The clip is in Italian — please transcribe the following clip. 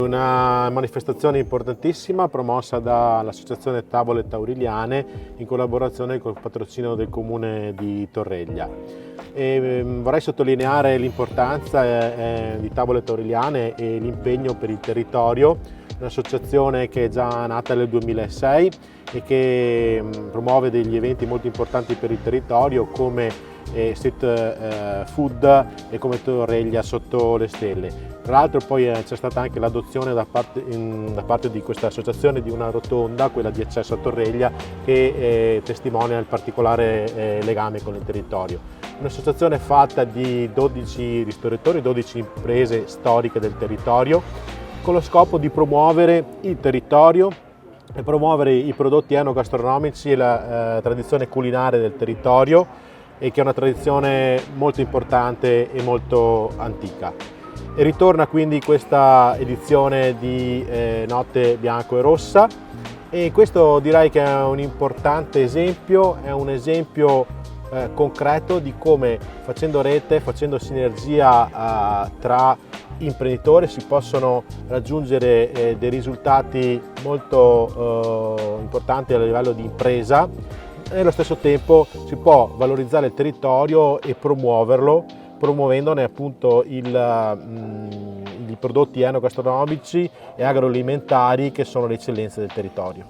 Una manifestazione importantissima promossa dall'Associazione Tavole Tauriliane in collaborazione col patrocinio del Comune di Torreglia. Vorrei sottolineare l'importanza di Tavole Tauriliane e l'impegno per il territorio, un'associazione che è già nata nel 2006 e che promuove degli eventi molto importanti per il territorio come street food e come Torreglia sotto le stelle. Tra l'altro poi c'è stata anche l'adozione da parte di questa associazione di una rotonda, quella di accesso a Torreglia, che testimonia il particolare legame con il territorio. Un'associazione fatta di 12 ristoratori, 12 imprese storiche del territorio, con lo scopo di promuovere il territorio e promuovere i prodotti enogastronomici e la tradizione culinaria del territorio, e che è una tradizione molto importante e molto antica. E ritorna quindi questa edizione di Notte Bianco e Rossa, e questo direi che è un importante esempio, è un esempio concreto di come facendo rete, facendo sinergia tra imprenditori si possono raggiungere dei risultati molto importanti a livello di impresa, e allo stesso tempo si può valorizzare il territorio e promuoverlo, promuovendone appunto i prodotti enogastronomici e agroalimentari che sono le eccellenze del territorio.